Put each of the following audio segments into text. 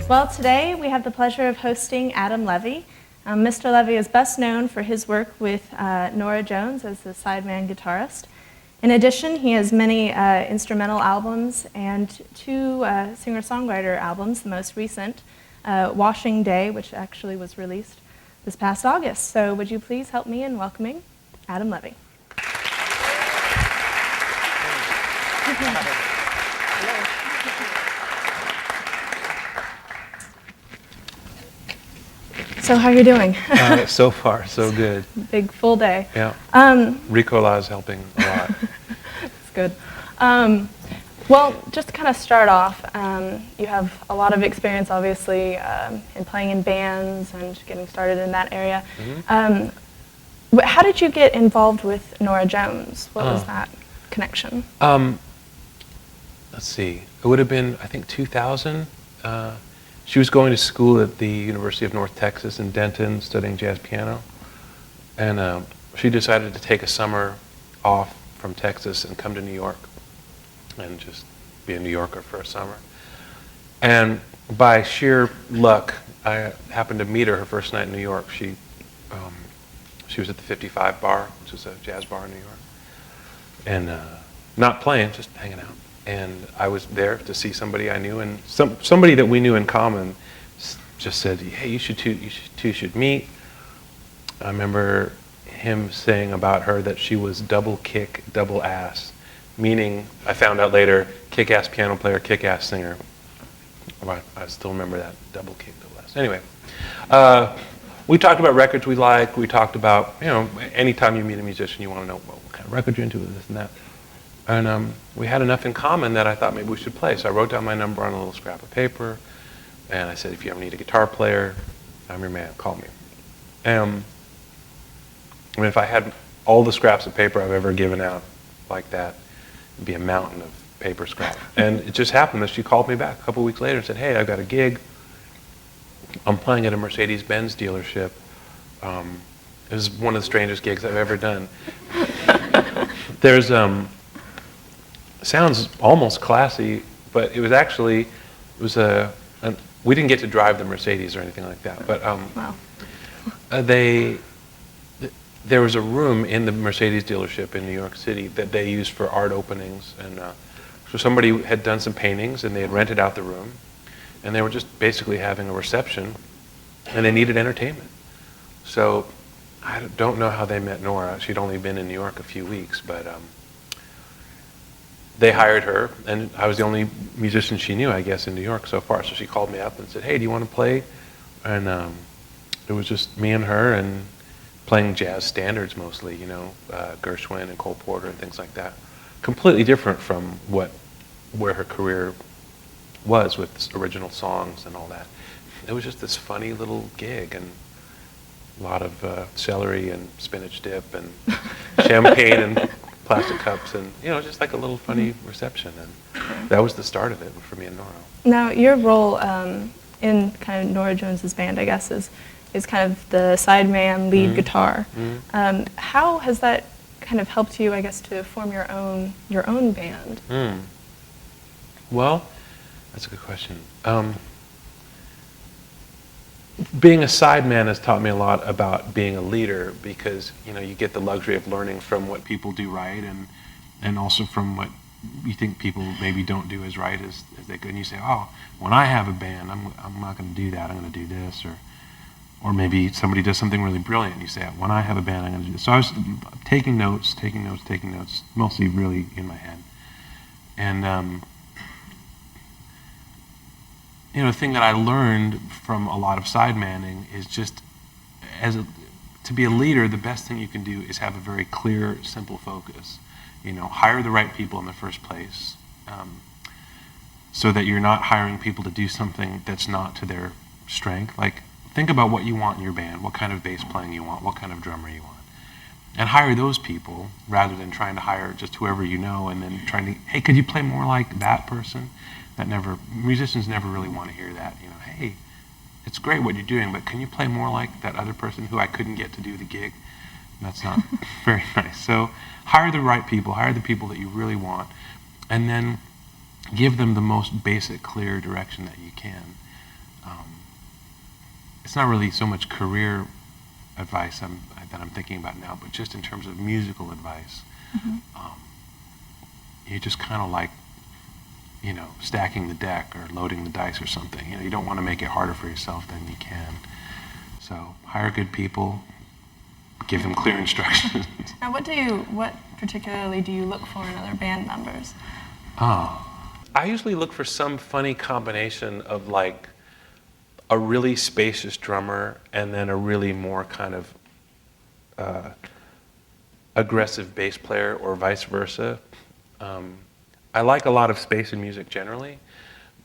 Well, today we have the pleasure of hosting Adam Levy. Mr. Levy is best known for his work with Nora Gems as the sideman guitarist. In addition, he has many instrumental albums and two singer-songwriter albums, the most recent, Washing Day, which actually was released this past August. So would you please help me in welcoming Adam Levy? So how are you doing? So far, so good. Big full day. Yeah. Ricola is helping a lot. That's good. Well, just to kind of start off, you have a lot of experience, obviously, in playing in bands and getting started in that area. Mm-hmm. How did you get involved with Nora Gems? What was that connection? Let's see. It would have been, I think, 2000. She was going to school at the University of North Texas in Denton, studying jazz piano. And she decided to take a summer off from Texas and come to New York and just be a New Yorker for a summer. And by sheer luck, I happened to meet her first night in New York. She was at the 55 Bar, which is a jazz bar in New York. And not playing, just hanging out. And I was there to see somebody I knew, and somebody that we knew in common just said, "Hey, you two should meet." I remember him saying about her that she was double kick, double ass, meaning, I found out later, kick-ass piano player, kick-ass singer. I still remember that, double kick, double ass. Anyway, we talked about records we like. We talked about, anytime you meet a musician, you want to know, well, what kind of record you're into, this and that. And we had enough in common that I thought maybe we should play. So I wrote down my number on a little scrap of paper, and I said, if you ever need a guitar player, I'm your man, call me. If I had all the scraps of paper I've ever given out like that, it'd be a mountain of paper scrap. And it just happened that she called me back a couple weeks later and said, hey, I've got a gig. I'm playing at a Mercedes-Benz dealership. It was one of the strangest gigs I've ever done. There's sounds almost classy, but it was actually, we didn't get to drive the Mercedes or anything like that, but wow. There was a room in the Mercedes dealership in New York City that they used for art openings, and so somebody had done some paintings and they had rented out the room, and they were just basically having a reception, and they needed entertainment. So I don't know how they met Nora. She'd only been in New York a few weeks, but they hired her, and I was the only musician she knew, I guess, in New York so far. So she called me up and said, hey, do you want to play? And it was just me and her, and playing jazz standards mostly, Gershwin and Cole Porter and things like that. Completely different from where her career was with original songs and all that. It was just this funny little gig, and a lot of celery and spinach dip and champagne and plastic cups, and just like a little funny reception, and that was the start of it for me and Nora. Now, your role in kind of Nora Jones's band, I guess, is kind of the sideman, lead guitar. Mm-hmm. How has that kind of helped you, I guess, to form your own band? Well, that's a good question. Being a sideman has taught me a lot about being a leader, because you get the luxury of learning from what people do right, and also from what you think people maybe don't do as right as they could. And you say, oh, when I have a band, I'm not going to do that. I'm going to do this, or maybe somebody does something really brilliant, and you say, when I have a band, I'm going to do this. So I was taking notes, mostly really in my head. And the thing that I learned from a lot of sidemanning is just, to be a leader, the best thing you can do is have a very clear, simple focus. Hire the right people in the first place, so that you're not hiring people to do something that's not to their strength. Like, think about what you want in your band, what kind of bass playing you want, what kind of drummer you want, and hire those people rather than trying to hire just whoever you know and then trying to, hey, could you play more like that person? Musicians never really want to hear that. Hey, it's great what you're doing, but can you play more like that other person who I couldn't get to do the gig? That's not very nice. So hire the right people, hire the people that you really want, and then give them the most basic, clear direction that you can. it's not really so much career advice that I'm thinking about now, but just in terms of musical advice. You just kind of like, stacking the deck or loading the dice or something. You don't want to make it harder for yourself than you can. So hire good people, give them clear instructions. Now, what particularly do you look for in other band members? I usually look for some funny combination of like a really spacious drummer and then a really more kind of aggressive bass player, or vice versa. I like a lot of space in music generally,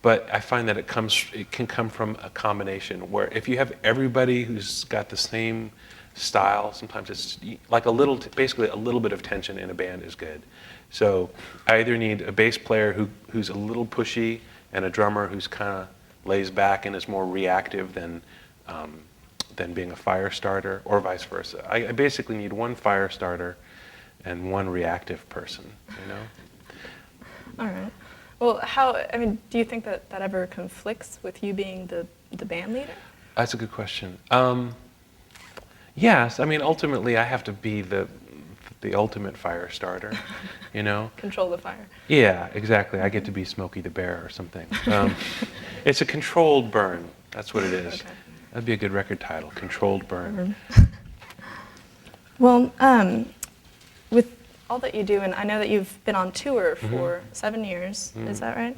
but I find that it can come from a combination where if you have everybody who's got the same style, sometimes it's like basically a little bit of tension in a band is good. So I either need a bass player who's a little pushy and a drummer who's kind of lays back and is more reactive than being a fire starter, or vice versa. I basically need one fire starter and one reactive person, All right. Well, do you think that ever conflicts with you being the band leader? That's a good question. Yes, ultimately I have to be the ultimate fire starter, Control the fire. Yeah, exactly. I get to be Smokey the Bear or something. It's a controlled burn. That's what it is. Okay. That'd be a good record title, Controlled Burn. Well, with all that you do, and I know that you've been on tour for 7 years, is that right?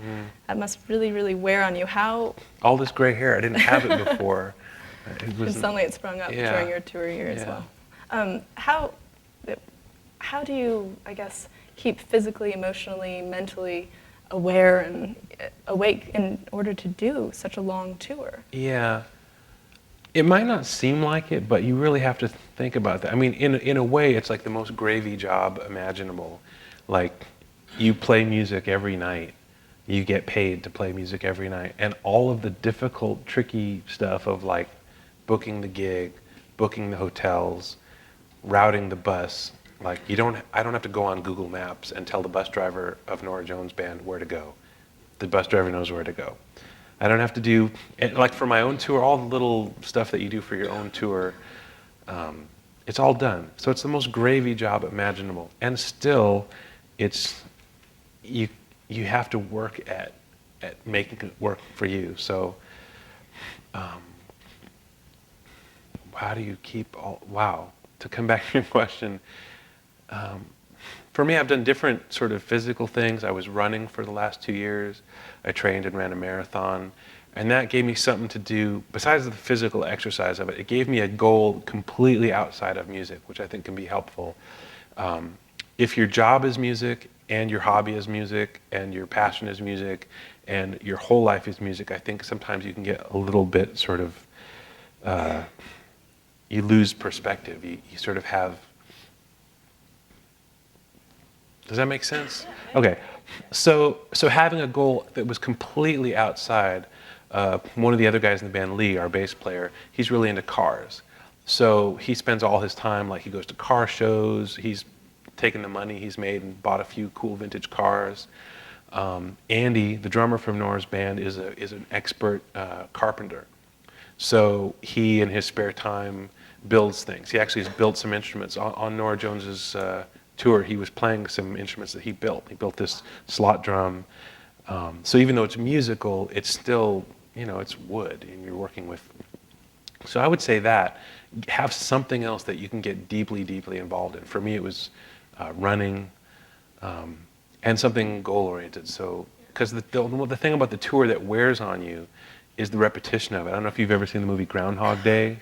That must really, really wear on you. All this gray hair, I didn't have it before. And suddenly it sprung up during your tour year as well. How do you, I guess, keep physically, emotionally, mentally aware and awake in order to do such a long tour? Yeah. It might not seem like it, but you really have to think about that. In a way, it's like the most gravy job imaginable. Like, you play music every night. You get paid to play music every night. And all of the difficult, tricky stuff of like booking the gig, booking the hotels, routing the bus. Like, I don't have to go on Google Maps and tell the bus driver of Nora Jones Band where to go. The bus driver knows where to go. I don't have to do, like for my own tour, all the little stuff that you do for your own tour, it's all done. So it's the most gravy job imaginable. And still, you have to work at making it work for you. So how do you keep to come back to your question, for me, I've done different sort of physical things. I was running for the last 2 years. I trained and ran a marathon. And that gave me something to do, besides the physical exercise of it, it gave me a goal completely outside of music, which I think can be helpful. If your job is music, and your hobby is music, and your passion is music, and your whole life is music, I think sometimes you can get a little bit sort of, you lose perspective. You sort of have. Does that make sense? Okay. So having a goal that was completely outside, one of the other guys in the band, Lee, our bass player, he's really into cars. So he spends all his time, like he goes to car shows, he's taken the money he's made and bought a few cool vintage cars. Andy, the drummer from Nora's band, is an expert carpenter. So he, in his spare time, builds things. He actually has built some instruments. On Nora Jones's tour, he was playing some instruments that he built. He built this slot drum. So even though it's musical, it's still, it's wood and you're working with. So I would say that, have something else that you can get deeply, deeply involved in. For me, it was running and something goal-oriented. So, because the thing about the tour that wears on you is the repetition of it. I don't know if you've ever seen the movie Groundhog Day,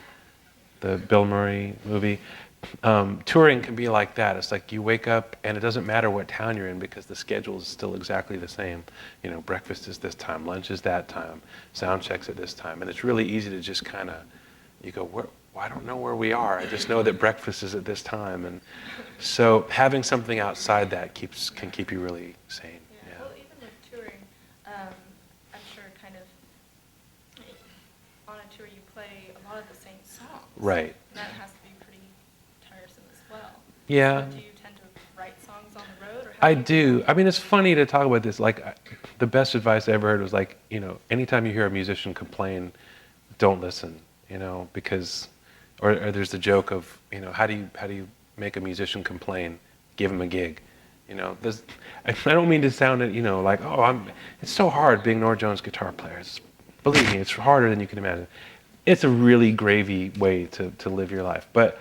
the Bill Murray movie. Touring can be like that. It's like you wake up and it doesn't matter what town you're in because the schedule is still exactly the same. Breakfast is this time, lunch is that time, sound checks at this time. And it's really easy to just kind of, you go, I don't know where we are. I just know that breakfast is at this time. And so having something outside that can keep you really sane. Yeah. Well, even with touring, I'm sure kind of on a tour you play a lot of the same songs. Right. And that has to be pretty tiresome as well. Yeah. So do you tend to write songs on the road? road? Or I do. I mean, it's funny to talk about this. Like, the best advice I ever heard was like, anytime you hear a musician complain, don't listen, because, or there's the joke of, how do you make a musician complain? Give him a gig. I don't mean to sound, like, it's so hard being Nora Jones' guitar player. Believe me, it's harder than you can imagine. It's a really gravy way to live your life. But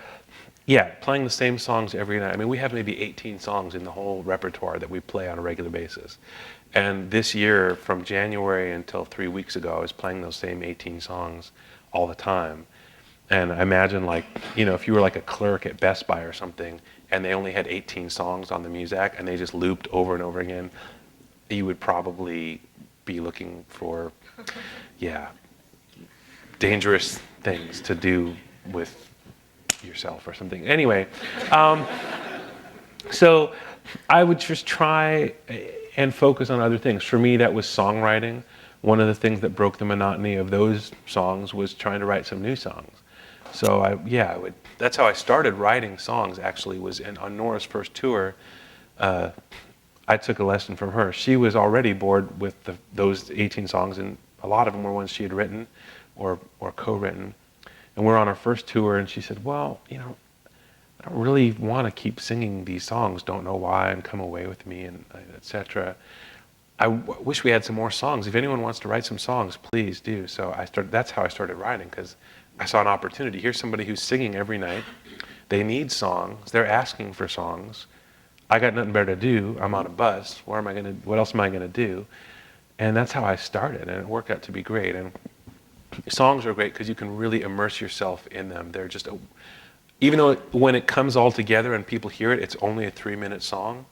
yeah, playing the same songs every night. I mean, we have maybe 18 songs in the whole repertoire that we play on a regular basis. And this year, from January until 3 weeks ago, I was playing those same 18 songs all the time. And I imagine, like, if you were like a clerk at Best Buy or something, and they only had 18 songs on the Muzak, and they just looped over and over again, you would probably be looking for, dangerous things to do with yourself or something. Anyway, so I would just try and focus on other things. For me, that was songwriting. One of the things that broke the monotony of those songs was trying to write some new songs. So that's how I started writing songs, actually, was on Nora's first tour. I took a lesson from her. She was already bored with those 18 songs, and a lot of them were ones she had written or co-written. And we're on our first tour, and she said, well, I don't really want to keep singing these songs, Don't Know Why, and Come Away With Me, and etc. I wish we had some more songs. If anyone wants to write some songs, please do. So that's how I started writing, because I saw an opportunity. Here's somebody who's singing every night. They need songs. They're asking for songs. I got nothing better to do. I'm on a bus. What else am I going to do? And that's how I started, and it worked out to be great. And songs are great because you can really immerse yourself in them. They're just, even though when it comes all together and people hear it, it's only a 3-minute song.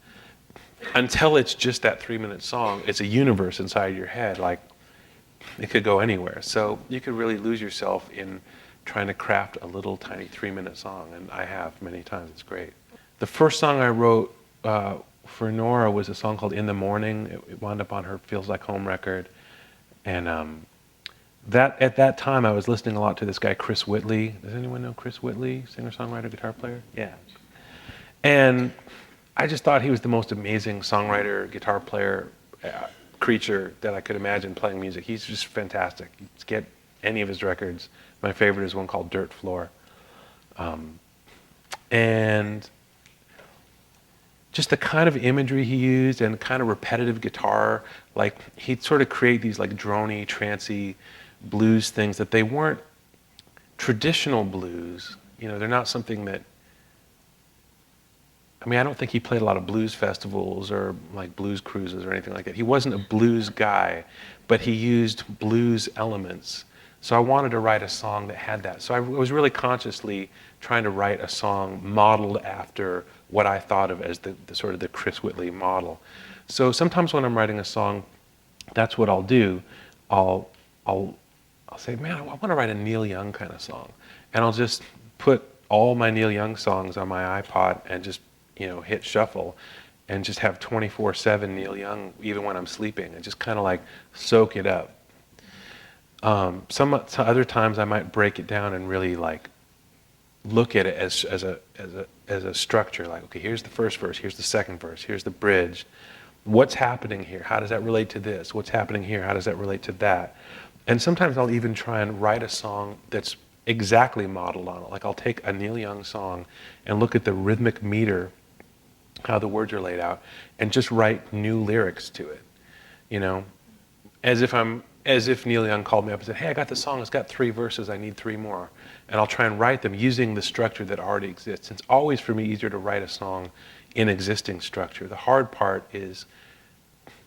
Until it's just that 3-minute song, it's a universe inside your head. Like, it could go anywhere. So you could really lose yourself in trying to craft a little tiny 3-minute song, and I have many times. It's great. The first song I wrote for Nora was a song called In the Morning. It wound up on her Feels Like Home record. And at that time, I was listening a lot to this guy, Chris Whitley. Does anyone know Chris Whitley? Singer-songwriter, guitar player? Yeah. And I just thought he was the most amazing songwriter, guitar player, creature that I could imagine playing music. He's just fantastic. You get any of his records. My favorite is one called Dirt Floor. And just the kind of imagery he used and kind of repetitive guitar, like he'd sort of create these like droney, trancy blues things that they weren't traditional blues. They're not something that, I don't think he played a lot of blues festivals or like blues cruises or anything like that. He wasn't a blues guy, but he used blues elements. So I wanted to write a song that had that. So I was really consciously trying to write a song modeled after what I thought of as the sort of the Chris Whitley model. So sometimes when I'm writing a song, that's what I'll do. I'll say, man, I want to write a Neil Young kind of song. And I'll just put all my Neil Young songs on my iPod and just hit shuffle and just have 24/7 Neil Young even when I'm sleeping and just kind of like soak it up. Some other times I might break it down and really like look at it as a structure. Like, okay, here's the first verse, here's the second verse, here's the bridge. What's happening here? How does that relate to this? What's happening here? How does that relate to that? And sometimes I'll even try and write a song that's exactly modeled on it. Like I'll take a Neil Young song and look at the rhythmic meter, how the words are laid out, and just write new lyrics to it. As if Neil Young called me up and said, hey, I got the song, it's got 3 verses, I need 3 more. And I'll try and write them using the structure that already exists. It's always for me easier to write a song in existing structure. The hard part is,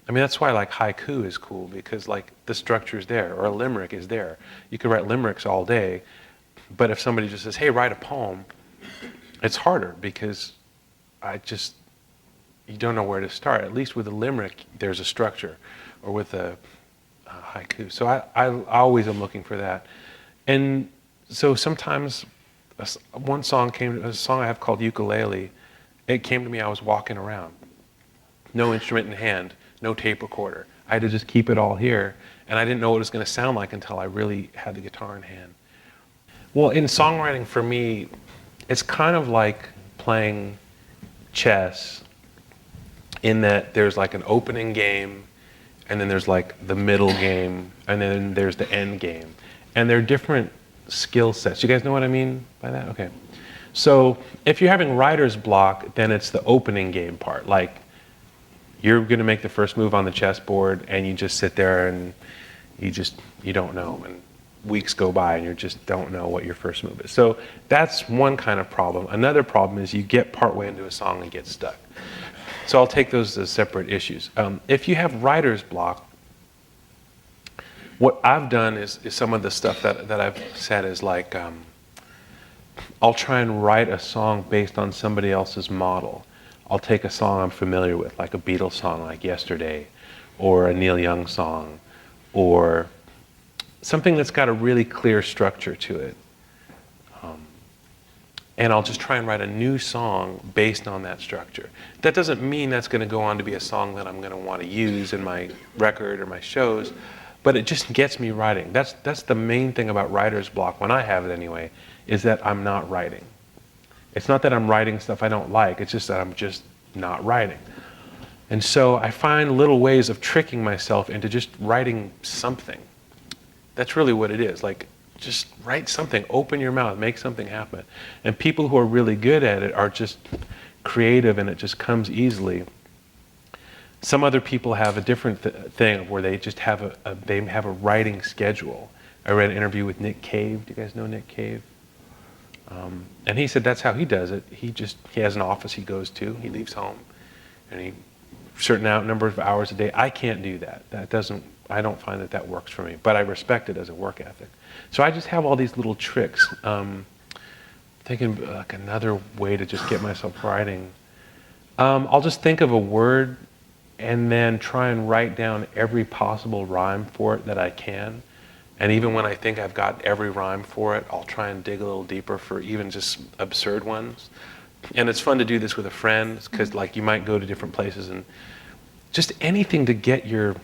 that's why like haiku is cool, because like the structure is there, or a limerick is there. You could write limericks all day, but if somebody just says, hey, write a poem, it's harder because you don't know where to start. At least with a limerick, there's a structure, or with a haiku. So I always am looking for that. And so sometimes one song a song I have called Ukulele, it came to me, I was walking around. No instrument in hand, no tape recorder. I had to just keep it all here, and I didn't know what it was going to sound like until I really had the guitar in hand. Well, in songwriting for me, it's kind of like playing chess. in that there's like an opening game, and then there's like the middle game, and then there's the end game. And they're different skill sets. You guys know what I mean by that? Okay. So if you're having writer's block, then it's the opening game part. Like, you're going to make the first move on the chessboard, and you just sit there and you don't know. And weeks go by, and you just don't know what your first move is. So that's one kind of problem. Another problem is you get partway into a song and get stuck. So I'll take those as separate issues. If you have writer's block, what I've done is some of the stuff that I've said is like, I'll try and write a song based on somebody else's model. I'll take a song I'm familiar with, like a Beatles song like Yesterday, or a Neil Young song, or something that's got a really clear structure to it. And I'll just try and write a new song based on that structure. That doesn't mean that's going to go on to be a song that I'm going to want to use in my record or my shows, but it just gets me writing. That's the main thing about writer's block, when I have it anyway, is that I'm not writing. It's not that I'm writing stuff I don't like, it's just that I'm just not writing. And so I find little ways of tricking myself into just writing something. That's really what it is. Like, just write something, open your mouth, make something happen. And people who are really good at it are just creative, and it just comes easily. Some other people have a different thing where they just have a writing schedule. I read an interview with Nick Cave. Do you guys know Nick Cave? And he said that's how he does it. He has an office he goes to. He leaves home, and certain number of hours a day. I can't do that. I don't find that works for me. But I respect it as a work ethic. So I just have all these little tricks. Thinking like another way to just get myself writing. I'll just think of a word and then try and write down every possible rhyme for it that I can. And even when I think I've got every rhyme for it, I'll try and dig a little deeper for even just absurd ones. And it's fun to do this with a friend, because like you might go to different places, and just anything to get your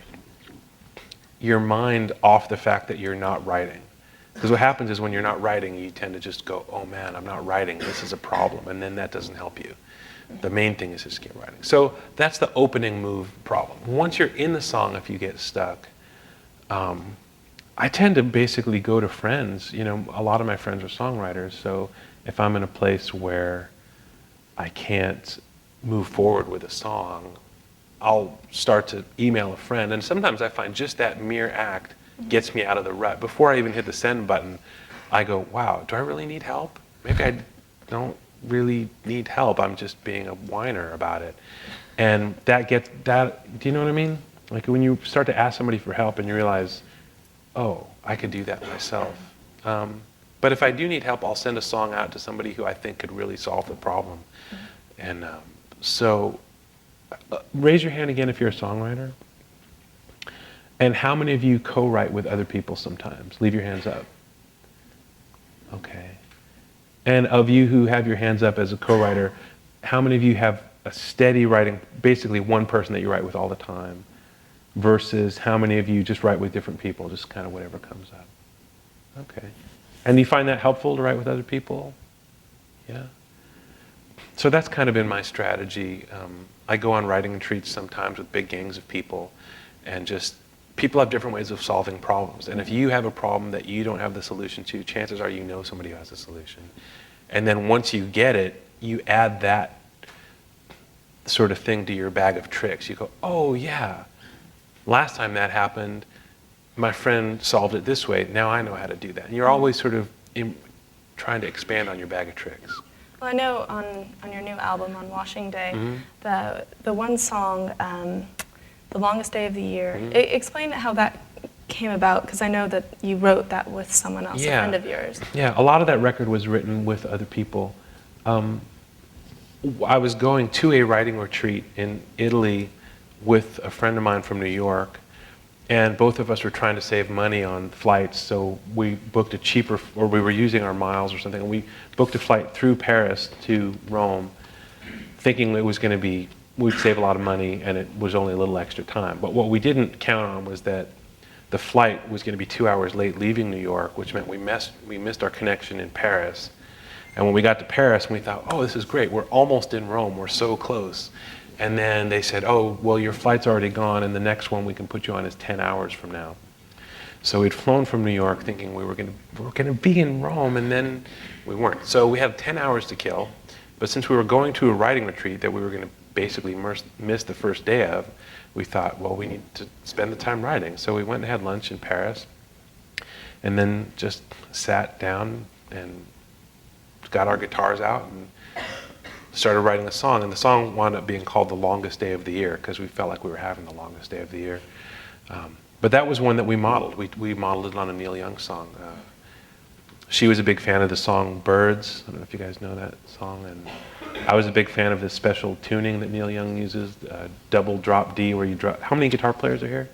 mind off the fact that you're not writing. Because what happens is when you're not writing, you tend to just go, oh man, I'm not writing, this is a problem, and then that doesn't help you. The main thing is just get writing. So that's the opening move problem. Once you're in the song, if you get stuck, I tend to basically go to friends. You know, a lot of my friends are songwriters, so if I'm in a place where I can't move forward with a song, I'll start to email a friend. And sometimes I find just that mere act gets me out of the rut. Before I even hit the send button, I go, wow, do I really need help? Maybe I don't really need help. I'm just being a whiner about it. And do you know what I mean? Like when you start to ask somebody for help and you realize, oh, I could do that myself. But if I do need help, I'll send a song out to somebody who I think could really solve the problem. And so raise your hand again if you're a songwriter. And how many of you co-write with other people sometimes? Leave your hands up. Okay. And of you who have your hands up as a co-writer, how many of you have a steady writing, basically one person that you write with all the time, versus how many of you just write with different people, just kind of whatever comes up? Okay. And do you find that helpful to write with other people? Yeah? So that's kind of been my strategy. I go on writing retreats sometimes with big gangs of people, and just people have different ways of solving problems. And if you have a problem that you don't have the solution to, chances are you know somebody who has a solution. And then once you get it, you add that sort of thing to your bag of tricks. You go, oh yeah, last time that happened, my friend solved it this way, now I know how to do that. And you're always sort of trying to expand on your bag of tricks. Well, I know on your new album, on Washing Day, the one song, The Longest Day of the Year, explain how that came about, because I know that you wrote that with someone else, a friend of yours. Yeah, a lot of that record was written with other people. I was going to a writing retreat in Italy with a friend of mine from New York, and both of us were trying to save money on flights, so we booked a cheaper, or we were using our miles or something, and we booked a flight through Paris to Rome, thinking it was going to be, we'd save a lot of money, and it was only a little extra time. But what we didn't count on was that the flight was going to be 2 hours late leaving New York, which meant we missed our connection in Paris. And when we got to Paris, we thought, oh, this is great. We're almost in Rome. We're so close. And then they said, oh, well, your flight's already gone, and the next one we can put you on is 10 hours from now. So we'd flown from New York thinking we were going to be in Rome, and then we weren't. So we had 10 hours to kill, but since we were going to a writing retreat that we were going to basically miss the first day of, we thought, well, we need to spend the time writing. So we went and had lunch in Paris, and then just sat down and got our guitars out and started writing a song. And the song wound up being called The Longest Day of the Year because we felt like we were having the longest day of the year. But that was one that we modeled. We modeled it on a Neil Young song. She was a big fan of the song Birds. I don't know if you guys know that song. And I was a big fan of this special tuning that Neil Young uses, double drop D, where you drop. How many guitar players are here?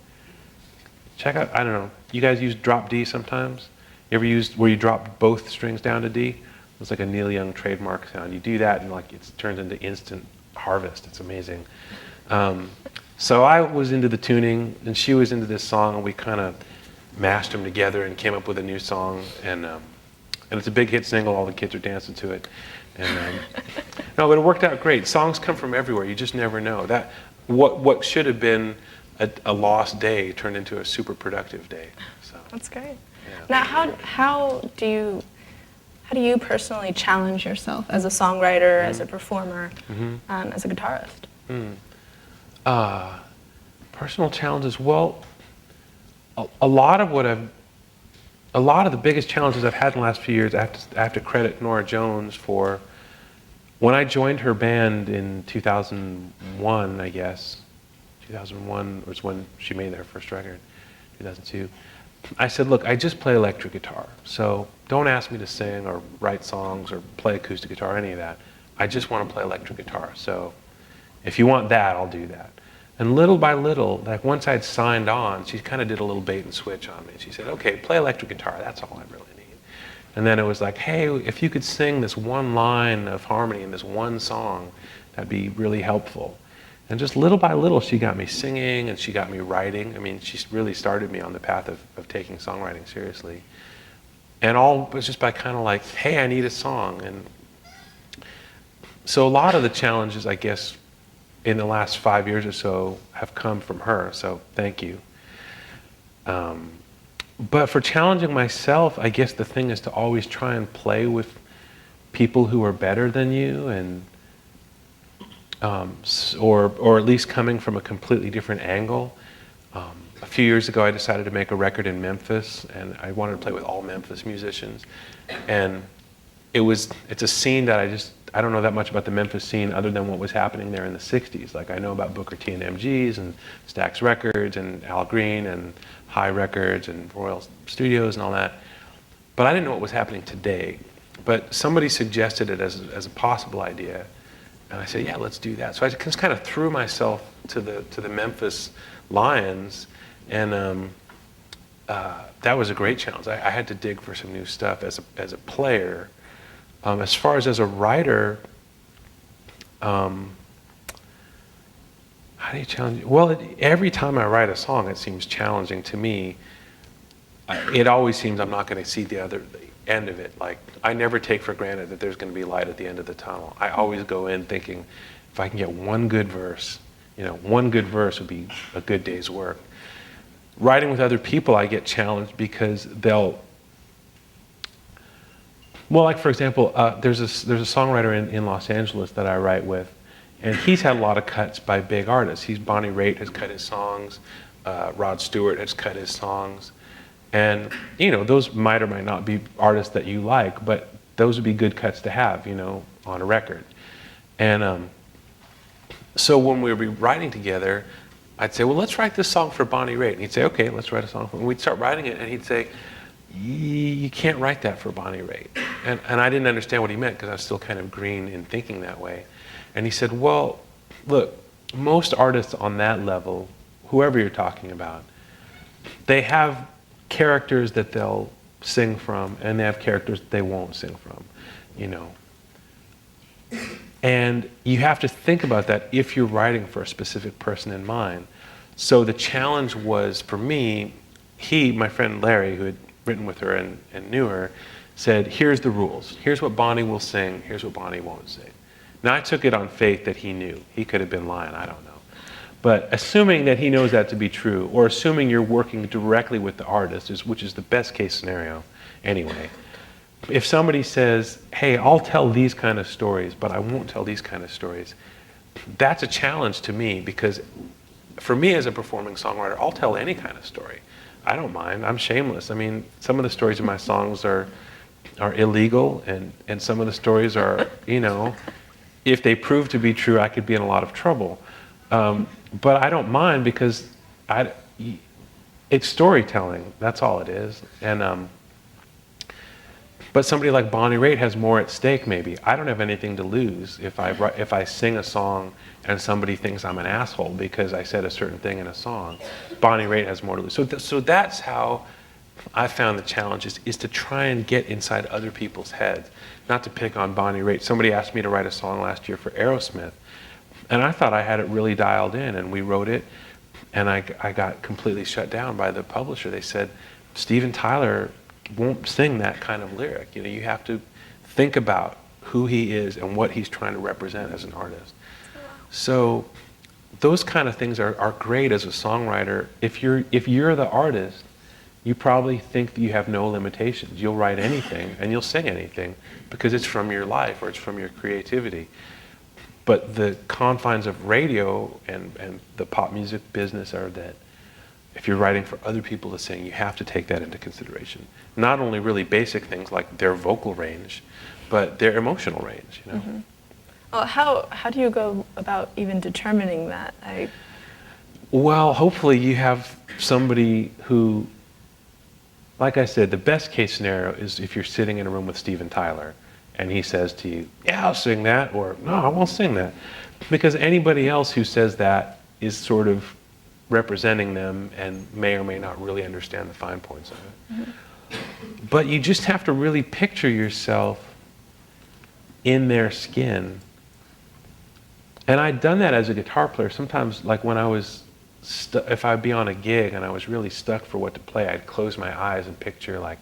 Check out, I don't know, you guys use drop D sometimes? You ever used where you drop both strings down to D? It's like a Neil Young trademark sound. You do that and like it turns into instant harvest. It's amazing. So I was into the tuning and she was into this song, and we kind of mashed them together and came up with a new song. And it's a big hit single. All the kids are dancing to it. And no, but it worked out great. Songs come from everywhere. You just never know. That what should have been a lost day turned into a super productive day. So That's great. yeah. Now, how do you personally challenge yourself as a songwriter, as a performer, as a guitarist? Personal challenges. Well, a lot of the biggest challenges I've had in the last few years, I have to credit Nora Gems for. When I joined her band in 2001, I guess, 2001 was when she made her first record, 2002. I said, look, I just play electric guitar, so don't ask me to sing or write songs or play acoustic guitar, any of that. I just want to play electric guitar, so if you want that, I'll do that. And little by little, like once I'd signed on, she kind of did a little bait and switch on me. She said, okay, play electric guitar, that's all I really need. And then it was like, hey, if you could sing this one line of harmony in this one song, that'd be really helpful. And just little by little, she got me singing and she got me writing. I mean, she really started me on the path of taking songwriting seriously. And all was just by kind of like, hey, I need a song. And so a lot of the challenges, I guess, in the last 5 years or so have come from her, so thank you. But for challenging myself, I guess the thing is to always try and play with people who are better than you, and or at least coming from a completely different angle. A few years ago, I decided to make a record in Memphis, and I wanted to play with all Memphis musicians. And it's a scene that I don't know that much about the Memphis scene other than what was happening there in the 60s. Like I know about Booker T and MGs and Stax Records and Al Green and High Records and Royal Studios and all that. But I didn't know what was happening today. But somebody suggested it as a possible idea. And I said, yeah, let's do that. So I just kind of threw myself to the Memphis Lions, and that was a great challenge. I had to dig for some new stuff as a player. As far as a writer, how do you challenge? Well, every time I write a song, it seems challenging to me. It always seems I'm not going to see the other end of it. Like I never take for granted that there's going to be light at the end of the tunnel. I always go in thinking, if I can get one good verse, one good verse would be a good day's work. Writing with other people, I get challenged because they'll. Well, like for example, there's a songwriter in Los Angeles that I write with, and he's had a lot of cuts by big artists. Bonnie Raitt has cut his songs, Rod Stewart has cut his songs, and those might or might not be artists that you like, but those would be good cuts to have, on a record. And so when we would be writing together, I'd say, well, let's write this song for Bonnie Raitt, and he'd say, okay, let's write a song for her. And we'd start writing it, and he'd say, you can't write that for Bonnie Raitt. And I didn't understand what he meant because I was still kind of green in thinking that way. And he said, well, look, most artists on that level, whoever you're talking about, they have characters that they'll sing from, and they have characters that they won't sing from, And you have to think about that if you're writing for a specific person in mind. So the challenge was, for me, my friend Larry, who had written with her and knew her, said, here's the rules. Here's what Bonnie will sing. Here's what Bonnie won't sing. Now, I took it on faith that he knew. He could have been lying, I don't know. But assuming that he knows that to be true, or assuming you're working directly with the artist, which is the best case scenario anyway, if somebody says, hey, I'll tell these kind of stories, but I won't tell these kind of stories, that's a challenge to me, because for me as a performing songwriter, I'll tell any kind of story. I don't mind. I'm shameless. I mean, some of the stories in my songs are illegal, and some of the stories are, you know, if they prove to be true, I could be in a lot of trouble. But I don't mind, because it's storytelling. That's all it is. And but somebody like Bonnie Raitt has more at stake. Maybe I don't have anything to lose if I sing a song and somebody thinks I'm an asshole because I said a certain thing in a song. Bonnie Raitt has more to lose. So that's how I found the challenge is to try and get inside other people's heads. Not to pick on Bonnie Raitt. Somebody asked me to write a song last year for Aerosmith, and I thought I had it really dialed in, and we wrote it, and I got completely shut down by the publisher. They said, Steven Tyler won't sing that kind of lyric. You know, you have to think about who he is and what he's trying to represent as an artist. So those kind of things are great as a songwriter. If you're the artist, you probably think that you have no limitations. You'll write anything and you'll sing anything because it's from your life or it's from your creativity. But the confines of radio and the pop music business are that if you're writing for other people to sing, you have to take that into consideration. Not only really basic things like their vocal range, but their emotional range, you know? Mm-hmm. Well, how do you go about even determining that? Well, hopefully you have somebody who, like I said, the best case scenario is if you're sitting in a room with Steven Tyler and he says to you, yeah, I'll sing that, or no, I won't sing that. Because anybody else who says that is sort of representing them and may or may not really understand the fine points of it. Mm-hmm. But you just have to really picture yourself in their skin. And I'd done that as a guitar player. Sometimes, like when I was, if I'd be on a gig and I was really stuck for what to play, I'd close my eyes and picture like,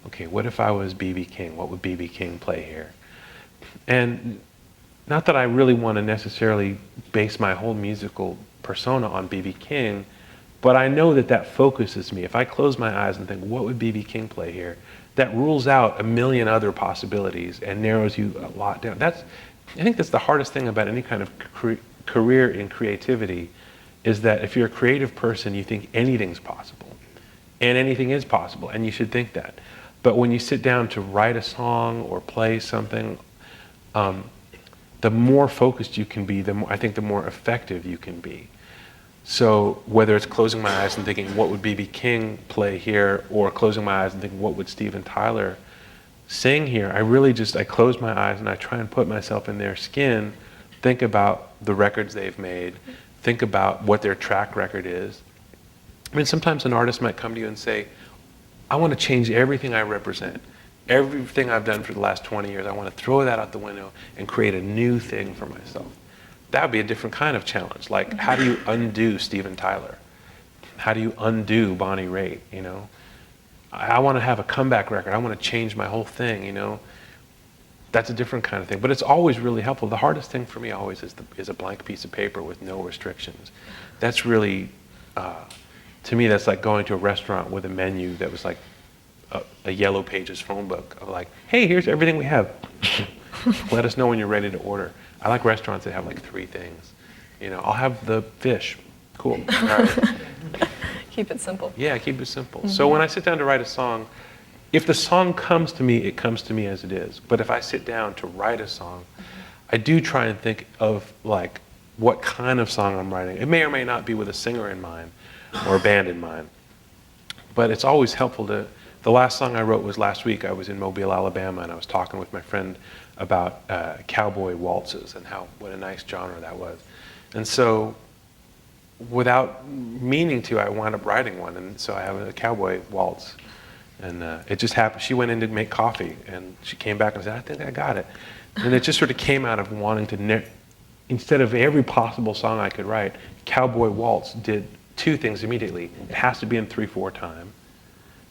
okay, what if I was B.B. King? What would B.B. King play here? And not that I really want to necessarily base my whole musical persona on B.B. King, but I know that that focuses me. If I close my eyes and think, what would B.B. King play here? That rules out a million other possibilities and narrows you a lot down. I think that's the hardest thing about any kind of career in creativity, is that if you're a creative person, you think anything's possible. And anything is possible, and you should think that. But when you sit down to write a song or play something, the more focused you can be, I think the more effective you can be. So whether it's closing my eyes and thinking, what would B.B. King play here, or closing my eyes and thinking, what would Steven Tyler sing here, I close my eyes and I try and put myself in their skin, think about the records they've made, think about what their track record is. I mean, sometimes an artist might come to you and say, I want to change everything I represent. Everything I've done for the last 20 years, I want to throw that out the window and create a new thing for myself. That would be a different kind of challenge. Like, how do you undo Steven Tyler? How do you undo Bonnie Raitt, you know? I want to have a comeback record. I want to change my whole thing, you know? That's a different kind of thing. But it's always really helpful. The hardest thing for me always is a blank piece of paper with no restrictions. That's really, to me, that's like going to a restaurant with a menu that was like a Yellow Pages phone book of like, hey, here's everything we have. Let us know when you're ready to order. I like restaurants that have like 3 things. You know, I'll have the fish. Cool. All right. Keep it simple. Yeah, keep it simple. Mm-hmm. So when I sit down to write a song, if the song comes to me, it comes to me as it is. But if I sit down to write a song, I do try and think of like what kind of song I'm writing. It may or may not be with a singer in mind or a band in mind. But it's always helpful to, the last song I wrote was last week. I was in Mobile, Alabama, and I was talking with my friend about cowboy waltzes and what a nice genre that was. And so without meaning to, I wound up writing one. And so I have a cowboy waltz. And it just happened. She went in to make coffee, and she came back and said, I think I got it. And it just sort of came out of wanting to, instead of every possible song I could write, Cowboy Waltz did 2 things immediately. It has to be in 3/4 time,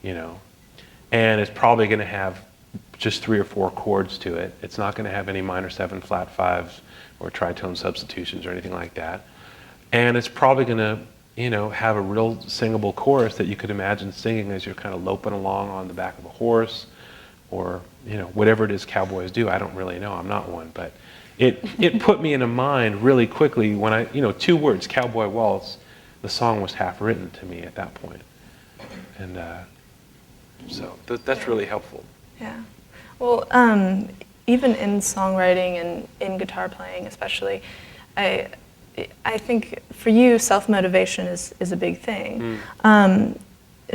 you know, and it's probably going to have just 3 or 4 chords to it. It's not going to have any minor 7 flat 5s or tritone substitutions or anything like that. And it's probably going to, you know, have a real singable chorus that you could imagine singing as you're kind of loping along on the back of a horse, or, you know, whatever it is cowboys do. I don't really know. I'm not one, but it put me in a mind really quickly when I, you know, 2 words, cowboy waltz. The song was half written to me at that point, and so that's really helpful. Yeah. Well, even in songwriting and in guitar playing, especially, I think for you, self-motivation is a big thing.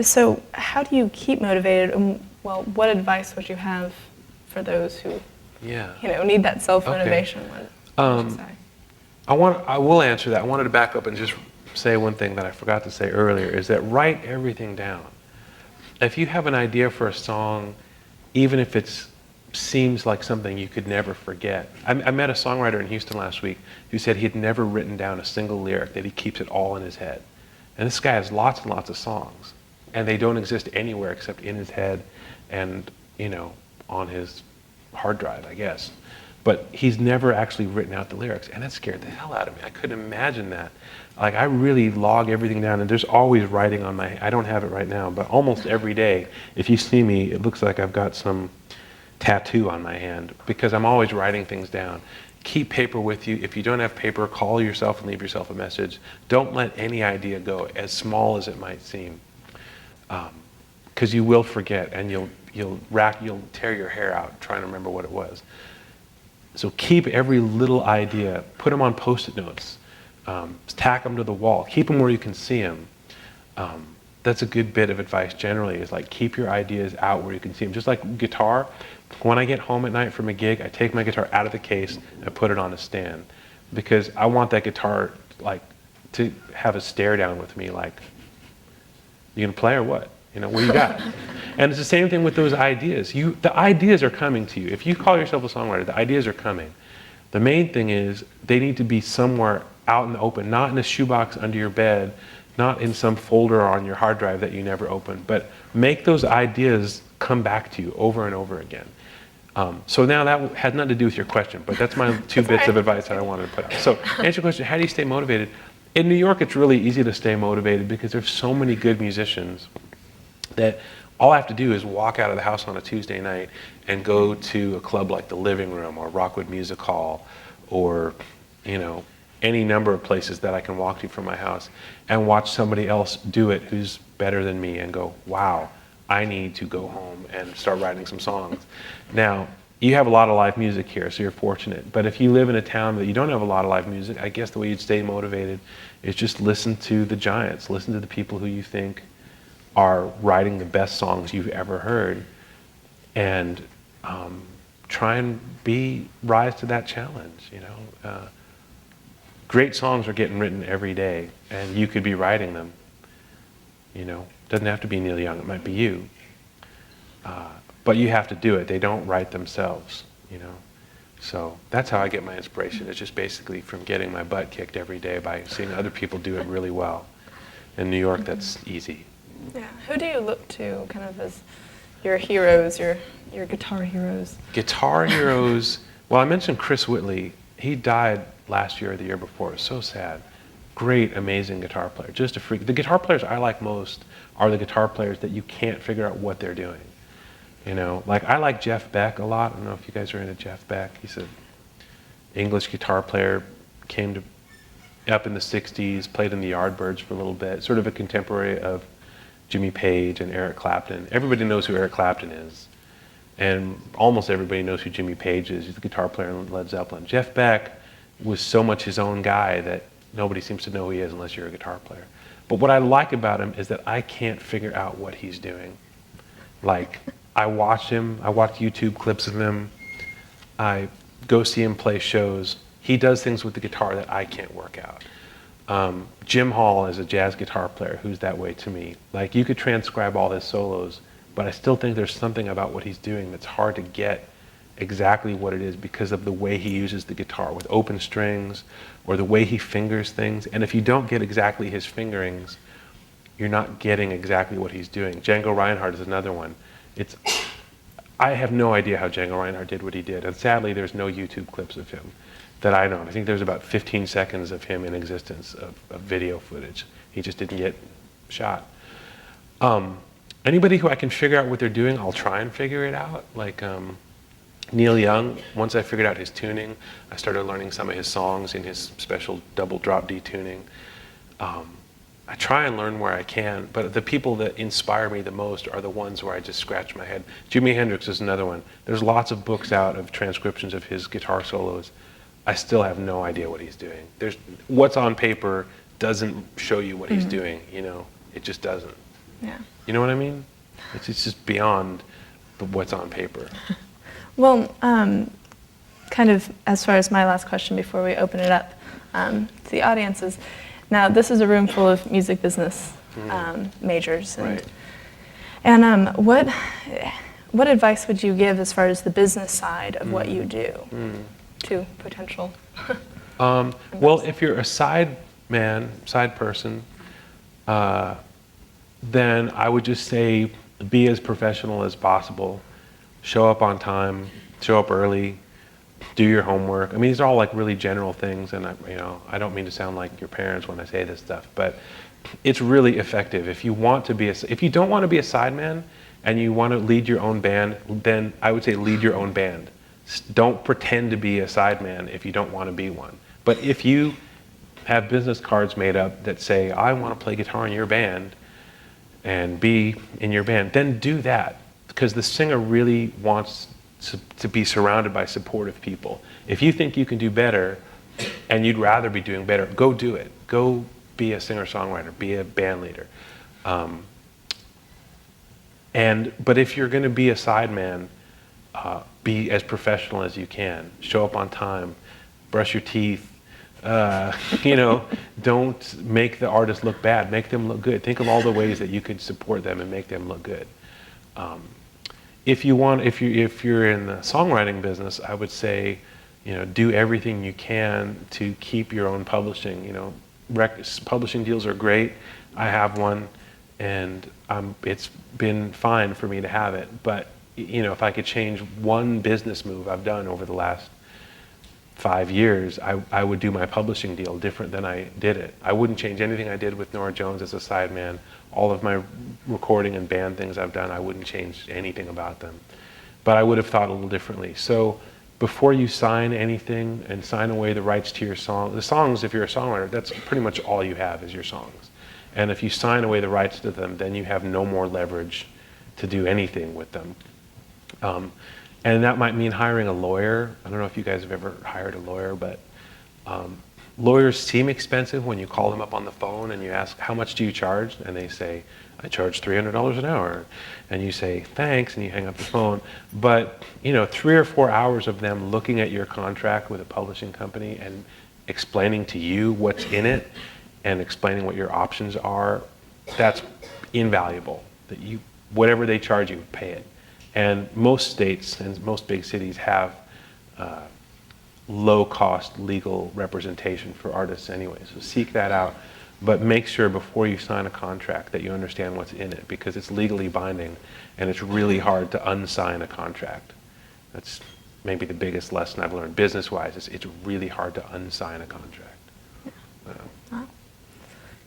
So how do you keep motivated? And, well, what advice would you have for those who, you know, need that self-motivation? Okay. What would you say? I will answer that. I wanted to back up and just say one thing that I forgot to say earlier, is that write everything down. If you have an idea for a song, even if it seems like something you could never forget. I met a songwriter in Houston last week who said he had never written down a single lyric, that he keeps it all in his head. And this guy has lots and lots of songs, and they don't exist anywhere except in his head and, you know, on his hard drive, I guess. But he's never actually written out the lyrics, and that scared the hell out of me. I couldn't imagine that. Like, I really log everything down, and there's always writing on I don't have it right now, but almost every day, if you see me, it looks like I've got some tattoo on my hand, because I'm always writing things down. Keep paper with you. If you don't have paper, call yourself and leave yourself a message. Don't let any idea go, as small as it might seem, because you will forget, and you'll tear your hair out trying to remember what it was. So keep every little idea, put them on Post-it notes, tack them to the wall, keep them where you can see them. That's a good bit of advice generally, is like, keep your ideas out where you can see them. Just like guitar, when I get home at night from a gig, I take my guitar out of the case and I put it on a stand, because I want that guitar like to have a stare down with me, like, you gonna play or what? You know, what do you got? And it's the same thing with those ideas. The ideas are coming to you. If you call yourself a songwriter, the ideas are coming. The main thing is they need to be somewhere out in the open, not in a shoebox under your bed, not in some folder on your hard drive that you never open, but make those ideas come back to you over and over again. So now that has nothing to do with your question, but that's my 2 bits of advice that I wanted to put out. So answer your question, how do you stay motivated? In New York, it's really easy to stay motivated because there's so many good musicians that all I have to do is walk out of the house on a Tuesday night and go to a club like the Living Room or Rockwood Music Hall, or, you know, any number of places that I can walk to from my house, and watch somebody else do it who's better than me, and go, wow, I need to go home and start writing some songs. Now, you have a lot of live music here, so you're fortunate. But if you live in a town that you don't have a lot of live music, I guess the way you'd stay motivated is just listen to the giants, listen to the people who you think are writing the best songs you've ever heard, and try and rise to that challenge. You know, great songs are getting written every day, and you could be writing them. You know, doesn't have to be Neil Young; it might be you. But you have to do it. They don't write themselves. You know, so that's how I get my inspiration. It's just basically from getting my butt kicked every day by seeing other people do it really well. In New York, that's easy. Yeah. Who do you look to kind of as your heroes, your guitar heroes? Guitar heroes, well, I mentioned Chris Whitley. He died last year or the year before. It was so sad. Great, amazing guitar player. Just a freak. The guitar players I like most are the guitar players that you can't figure out what they're doing. You know, like I like Jeff Beck a lot. I don't know if you guys are into Jeff Beck. He's an English guitar player, came up in the 60s, played in the Yardbirds for a little bit, sort of a contemporary of Jimmy Page and Eric Clapton. Everybody knows who Eric Clapton is, and almost everybody knows who Jimmy Page is. He's the guitar player in Led Zeppelin. Jeff Beck was so much his own guy that nobody seems to know who he is unless you're a guitar player. But what I like about him is that I can't figure out what he's doing. Like, I watch YouTube clips of him, I go see him play shows. He does things with the guitar that I can't work out. Jim Hall is a jazz guitar player who's that way to me. Like, you could transcribe all his solos, but I still think there's something about what he's doing that's hard to get exactly what it is because of the way he uses the guitar with open strings, or the way he fingers things. And if you don't get exactly his fingerings, you're not getting exactly what he's doing. Django Reinhardt is another one. I have no idea how Django Reinhardt did what he did, and sadly there's no YouTube clips of him that I know. I think there's about 15 seconds of him in existence of video footage. He just didn't get shot. Anybody who I can figure out what they're doing, I'll try and figure it out. Like Neil Young, once I figured out his tuning, I started learning some of his songs in his special double drop D tuning. I try and learn where I can, but the people that inspire me the most are the ones where I just scratch my head. Jimi Hendrix is another one. There's lots of books out of transcriptions of his guitar solos. I still have no idea what he's doing. What's on paper doesn't show you what he's doing, you know? It just doesn't. Yeah. You know what I mean? It's just beyond what's on paper. Well, kind of as far as my last question before we open it up to the audience is, now this is a room full of music business majors. And what advice would you give as far as the business side of what you do to potential? Well, if you're a side person, then I would just say be as professional as possible. Show up on time, show up early, do your homework. I mean, these are all like really general things, and I don't mean to sound like your parents when I say this stuff, but it's really effective. If you don't want to be a sideman and you want to lead your own band, then I would say lead your own band. Don't pretend to be a sideman if you don't want to be one. But if you have business cards made up that say, I want to play guitar in your band and be in your band, then do that, because the singer really wants to be surrounded by supportive people. If you think you can do better and you'd rather be doing better, go do it. Go be a singer-songwriter, be a band leader. But if you're going to be a sideman, be as professional as you can. Show up on time, brush your teeth. Don't make the artist look bad. Make them look good. Think of all the ways that you could support them and make them look good. If you're in the songwriting business, I would say, do everything you can to keep your own publishing. Publishing deals are great. I have one, and it's been fine for me to have it. But if I could change one business move I've done over the last 5 years, I would do my publishing deal different than I did it. I wouldn't change anything I did with Nora Jones as a sideman. All of my recording and band things I've done, I wouldn't change anything about them. But I would have thought a little differently. So before you sign anything and sign away the rights to your song, the songs, if you're a songwriter, that's pretty much all you have is your songs. And if you sign away the rights to them, then you have no more leverage to do anything with them. And that might mean hiring a lawyer. I don't know if you guys have ever hired a lawyer, but lawyers seem expensive when you call them up on the phone and you ask, how much do you charge? And they say, I charge $300 an hour. And you say, thanks, and you hang up the phone. But 3 or 4 hours of them looking at your contract with a publishing company and explaining to you what's in it and explaining what your options are, that's invaluable. Whatever they charge you, pay it. And most states and most big cities have low-cost legal representation for artists anyway, so seek that out. But make sure before you sign a contract that you understand what's in it, because it's legally binding, and it's really hard to unsign a contract. That's maybe the biggest lesson I've learned business-wise, is it's really hard to unsign a contract. Wow.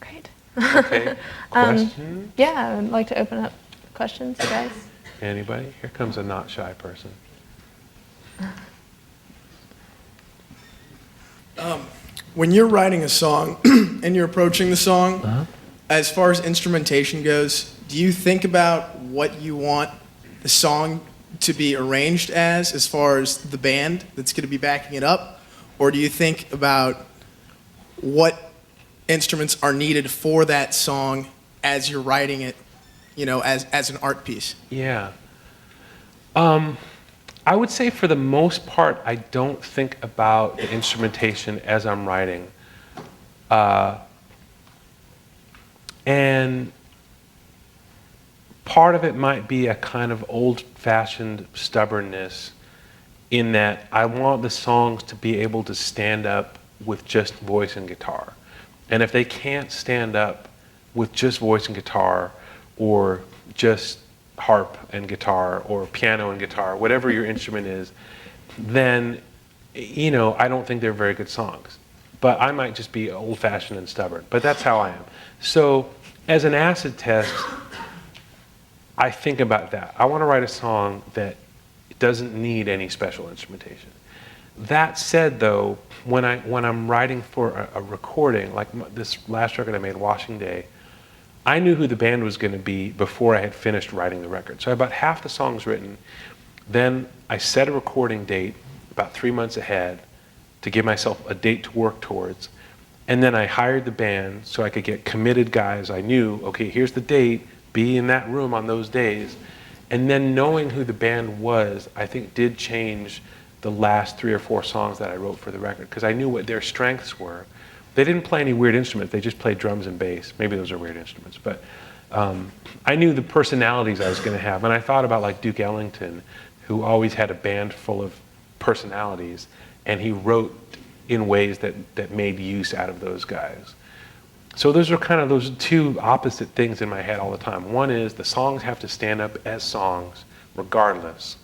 Great. Okay, question? Yeah, I would like to open up questions, guys. Anybody? Here comes a not shy person. When you're writing a song and you're approaching the song, as far as instrumentation goes, do you think about what you want the song to be arranged as far as the band that's going to be backing it up? Or do you think about what instruments are needed for that song as you're writing it, as an art piece? Yeah. I would say for the most part, I don't think about the instrumentation as I'm writing. And part of it might be a kind of old-fashioned stubbornness in that I want the songs to be able to stand up with just voice and guitar. And if they can't stand up with just voice and guitar, or just harp and guitar or piano and guitar, whatever your instrument is, then, I don't think they're very good songs. But I might just be old-fashioned and stubborn. But that's how I am. So as an acid test, I think about that. I want to write a song that doesn't need any special instrumentation. That said, though, when I'm writing for a recording, like this last record I made, Washing Day, I knew who the band was going to be before I had finished writing the record. So I had about half the songs written. Then I set a recording date about 3 months ahead to give myself a date to work towards. And then I hired the band so I could get committed guys. I knew, okay, here's the date, be in that room on those days. And then knowing who the band was, I think did change the last 3 or 4 songs that I wrote for the record, because I knew what their strengths were. They didn't play any weird instruments, they just played drums and bass. Maybe those are weird instruments, but I knew the personalities I was going to have. And I thought about like Duke Ellington, who always had a band full of personalities, and he wrote in ways that made use out of those guys. So those are kind of those two opposite things in my head all the time. One is the songs have to stand up as songs regardless.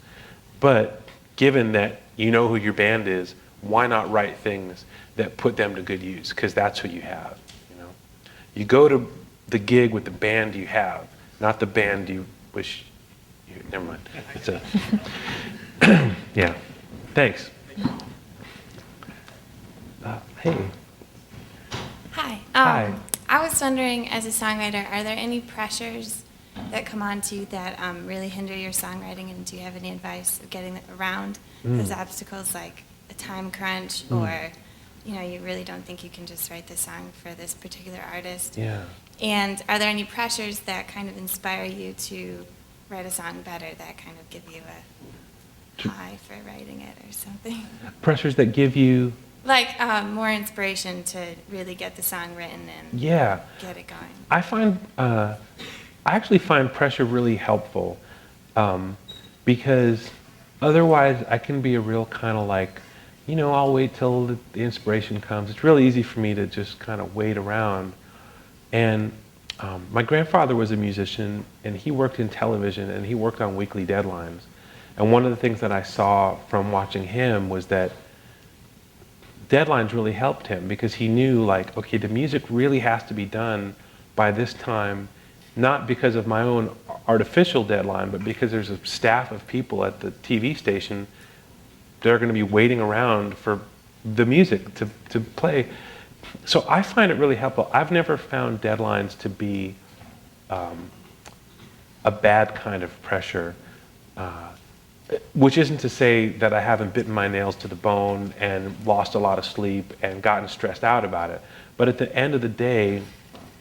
But given that you know who your band is, why not write things that put them to good use? Because that's who you have. You go to the gig with the band you have, not the band you wish you... Never mind. It's a... Yeah. Thanks. Hey. Hi. Hi. I was wondering, as a songwriter, are there any pressures that come onto you that really hinder your songwriting, and do you have any advice of getting around those obstacles, like a time crunch, or you really don't think you can just write the song for this particular artist? Yeah. And are there any pressures that kind of inspire you to write a song better, that kind of give you a high for writing it or something? Pressures that give you... Like more inspiration to really get the song written and get it going. I actually find pressure really helpful, because otherwise I can be a real kind of like, I'll wait till the inspiration comes. It's really easy for me to just kind of wait around. And my grandfather was a musician, and he worked in television, and he worked on weekly deadlines. And one of the things that I saw from watching him was that deadlines really helped him, because he knew, like, okay, the music really has to be done by this time, not because of my own artificial deadline, but because there's a staff of people at the TV station that are going to be waiting around for the music to play. So I find it really helpful. I've never found deadlines to be a bad kind of pressure. Which isn't to say that I haven't bitten my nails to the bone and lost a lot of sleep and gotten stressed out about it. But at the end of the day,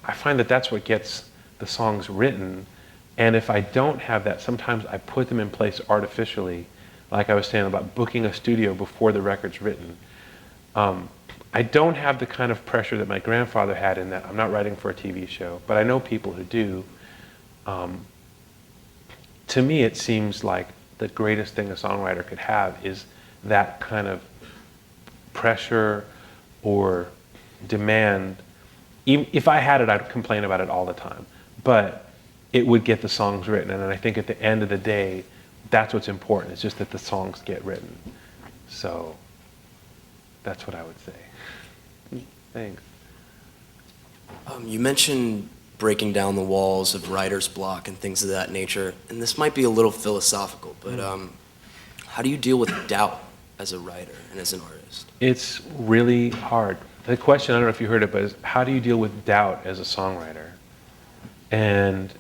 I find that that's what gets the songs written. And if I don't have that, sometimes I put them in place artificially, like I was saying about booking a studio before the record's written. I don't have the kind of pressure that my grandfather had in that I'm not writing for a TV show, but I know people who do. To me, it seems like the greatest thing a songwriter could have is that kind of pressure or demand. If I had it, I'd complain about it all the time. But it would get the songs written. And I think at the end of the day, that's what's important. It's just that the songs get written. So that's what I would say. Thanks. You mentioned breaking down the walls of writer's block and things of that nature. And this might be a little philosophical, but how do you deal with doubt as a writer and as an artist? It's really hard. The question, I don't know if you heard it, but is how do you deal with doubt as a songwriter? And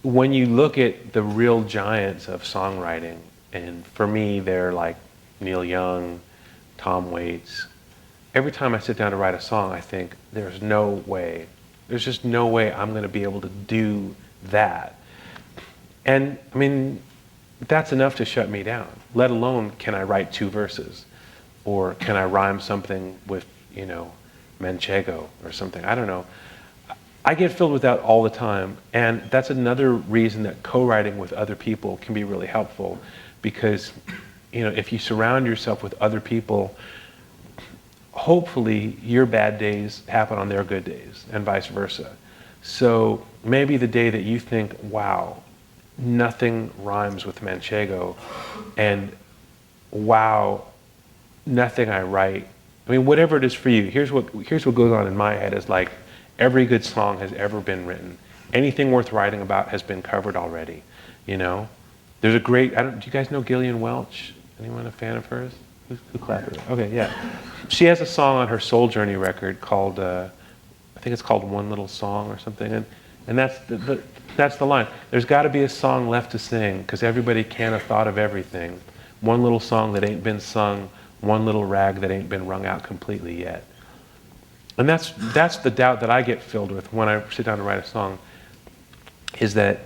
when you look at the real giants of songwriting, and for me, they're like Neil Young, Tom Waits. Every time I sit down to write a song, I think, there's just no way I'm going to be able to do that. And I mean, that's enough to shut me down, let alone can I write 2 verses, or can I rhyme something with, Manchego or something. I don't know. I get filled with that all the time, and that's another reason that co-writing with other people can be really helpful, because if you surround yourself with other people, hopefully your bad days happen on their good days, and vice versa. So maybe the day that you think, wow, nothing rhymes with manchego, and wow, nothing I write. I mean, whatever it is for you, here's what goes on in my head is like, every good song has ever been written. Anything worth writing about has been covered already, you know? There's a great, do you guys know Gillian Welch? Anyone a fan of hers? Who clapped it? Okay, yeah. She has a song on her Soul Journey record called, I think it's called One Little Song or something, and that's the line. There's got to be a song left to sing, because everybody can't have thought of everything. One little song that ain't been sung, one little rag that ain't been wrung out completely yet. And that's the doubt that I get filled with when I sit down to write a song, is that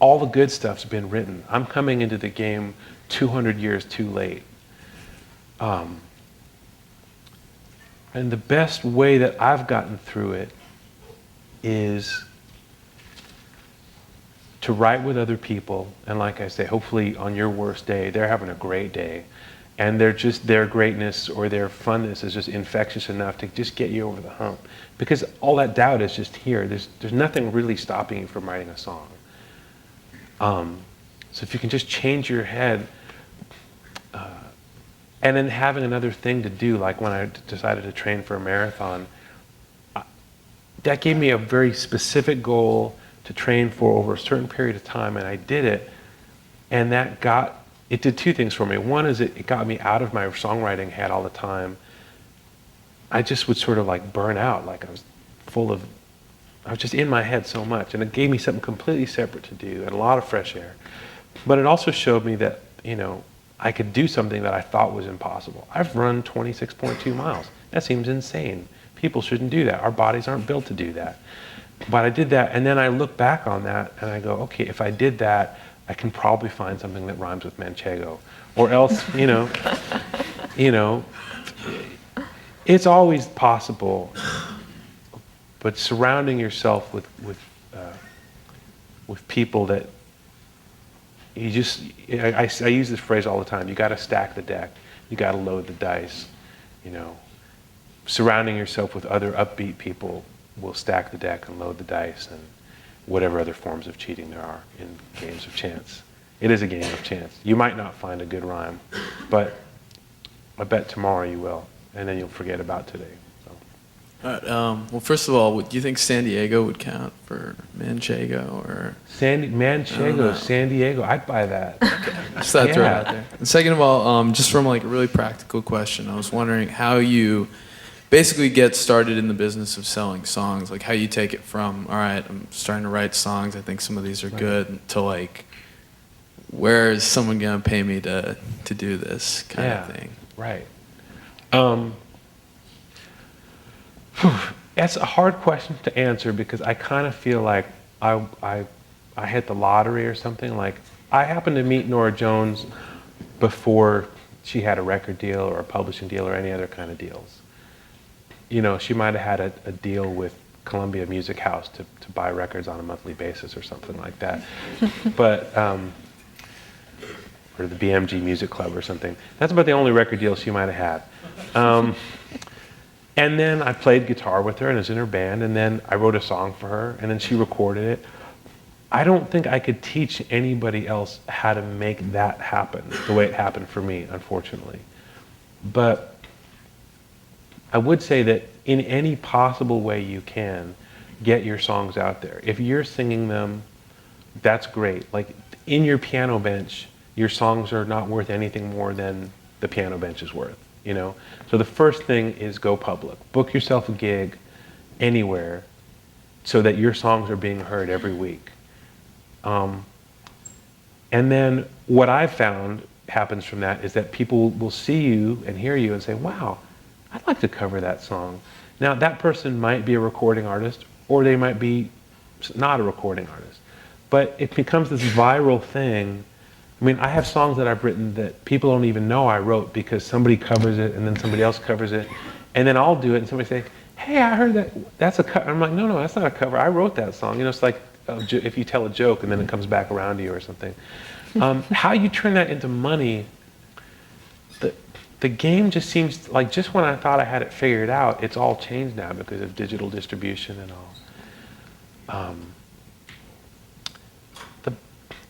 all the good stuff's been written. I'm coming into the game 200 years too late. And the best way that I've gotten through it is to write with other people, and like I say, hopefully on your worst day, they're having a great day, and their greatness or their funness is just infectious enough to just get you over the hump. Because all that doubt is just here. There's nothing really stopping you from writing a song. So if you can just change your head, and then having another thing to do, like when I decided to train for a marathon, that gave me a very specific goal to train for over a certain period of time, and I did it, and it did two things for me. One is it got me out of my songwriting head all the time. I just would sort of like burn out, like I was just in my head so much, and it gave me something completely separate to do and a lot of fresh air. But it also showed me that, I could do something that I thought was impossible. I've run 26.2 miles. That seems insane. People shouldn't do that. Our bodies aren't built to do that. But I did that, and then I look back on that and I go, okay, if I did that, I can probably find something that rhymes with manchego. Or else, it's always possible. But surrounding yourself with people that I use this phrase all the time. You got to stack the deck. You got to load the dice. Surrounding yourself with other upbeat people will stack the deck and load the dice, and whatever other forms of cheating there are in games of chance. It is a game of chance. You might not find a good rhyme, but I bet tomorrow you will, and then you'll forget about today. All right, well, first of all, do you think San Diego would count for manchego or? Manchego, San Diego, I'd buy that. Okay, just thought I'd throw it out there. And second of all, just from like a really practical question, I was wondering how you basically get started in the business of selling songs, like how you take it from, all right, I'm starting to write songs, I think some of these are good, to like, where is someone gonna pay me to do this kind of thing? Right. That's a hard question to answer, because I kind of feel like I hit the lottery or something. Like, I happened to meet Nora Jones before she had a record deal or a publishing deal or any other kind of deals. She might have had a deal with Columbia Music House to buy records on a monthly basis or something like that. But or the BMG Music Club or something. That's about the only record deal she might have had. And then I played guitar with her and was in her band, and then I wrote a song for her, and then she recorded it. I don't think I could teach anybody else how to make that happen the way it happened for me, unfortunately. But I would say that in any possible way you can, get your songs out there. If you're singing them, that's great. Like, in your piano bench, your songs are not worth anything more than the piano bench is worth. So the first thing is go public. Book yourself a gig anywhere so that your songs are being heard every week. And then what I've found happens from that is that people will see you and hear you and say, wow, I'd like to cover that song. Now, that person might be a recording artist, or they might be not a recording artist. But it becomes this viral thing. I mean, I have songs that I've written that people don't even know I wrote, because somebody covers it and then somebody else covers it. And then I'll do it and somebody say, hey, I heard that's a cover. I'm like, no, that's not a cover. I wrote that song. It's like if you tell a joke and then it comes back around to you or something. How you turn that into money, the game just seems like, just when I thought I had it figured out, it's all changed now because of digital distribution and all.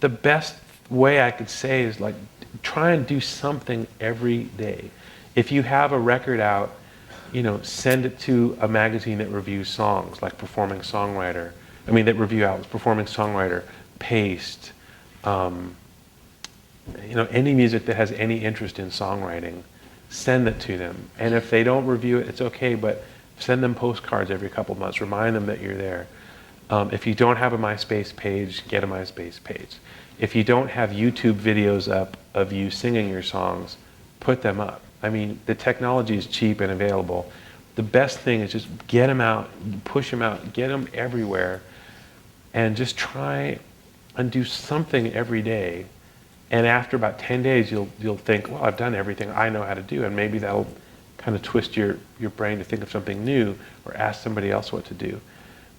the best way I could say is like try and do something every day. If you have a record out, send it to a magazine that reviews songs, like Performing Songwriter. That review out Performing Songwriter, Paste, any music that has any interest in songwriting, send it to them. And if they don't review it, it's okay, but send them postcards every couple months. Remind them that you're there. If you don't have a MySpace page, get a MySpace page. If you don't have YouTube videos up of you singing your songs, put them up. The technology is cheap and available. The best thing is just get them out, push them out, get them everywhere, and just try and do something every day. And after about 10 days, you'll think, well, I've done everything I know how to do, and maybe that'll kind of twist your brain to think of something new or ask somebody else what to do.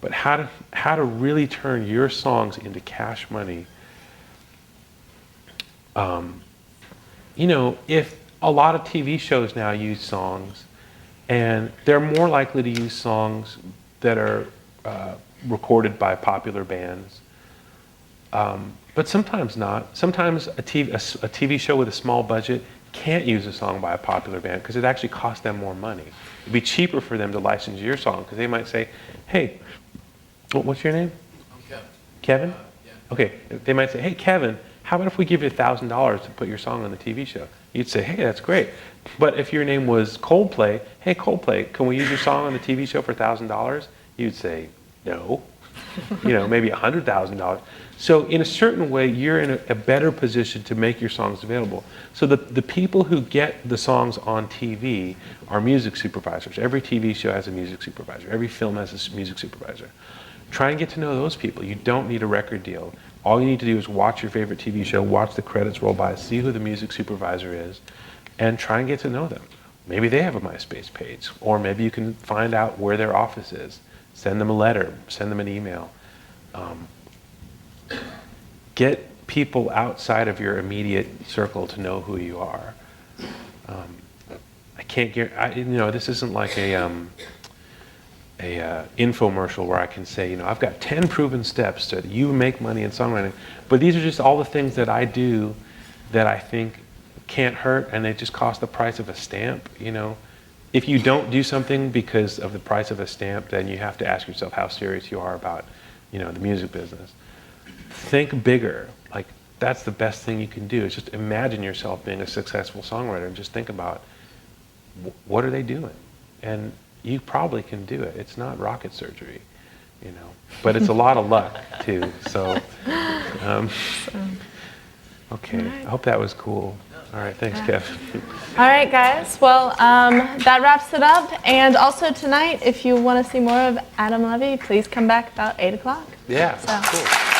But how to really turn your songs into cash money. If a lot of TV shows now use songs, and they're more likely to use songs that are recorded by popular bands. But sometimes not. Sometimes a TV show with a small budget can't use a song by a popular band because it actually costs them more money. It'd be cheaper for them to license your song because they might say, hey, what's your name? I'm Kevin. Kevin? Yeah. Okay, they might say, hey, Kevin, how about if we give you $1,000 to put your song on the TV show? You'd say, hey, that's great. But if your name was Coldplay, hey, Coldplay, can we use your song on the TV show for $1,000? You'd say, no. Maybe $100,000. So in a certain way, you're in a better position to make your songs available. So the people who get the songs on TV are music supervisors. Every TV show has a music supervisor. Every film has a music supervisor. Try and get to know those people. You don't need a record deal. All you need to do is watch your favorite TV show, watch the credits roll by, see who the music supervisor is, and try and get to know them. Maybe they have a MySpace page, or maybe you can find out where their office is. Send them a letter, send them an email. Get people outside of your immediate circle to know who you are. I can't guarantee, this isn't like a infomercial where I can say, I've got 10 proven steps so that you make money in songwriting. But these are just all the things that I do that I think can't hurt, and they just cost the price of a stamp. If you don't do something because of the price of a stamp, then you have to ask yourself how serious you are about, the music business. Think bigger. Like, that's the best thing you can do, is just imagine yourself being a successful songwriter and just think about what are they doing? And you probably can do it. It's not rocket surgery, but it's a lot of luck too. So, okay. Right. I hope that was cool. All right, thanks, Kev. All right, guys. Well, that wraps it up. And also tonight, if you want to see more of Adam Levy, please come back about 8 o'clock. Yeah, So. cool.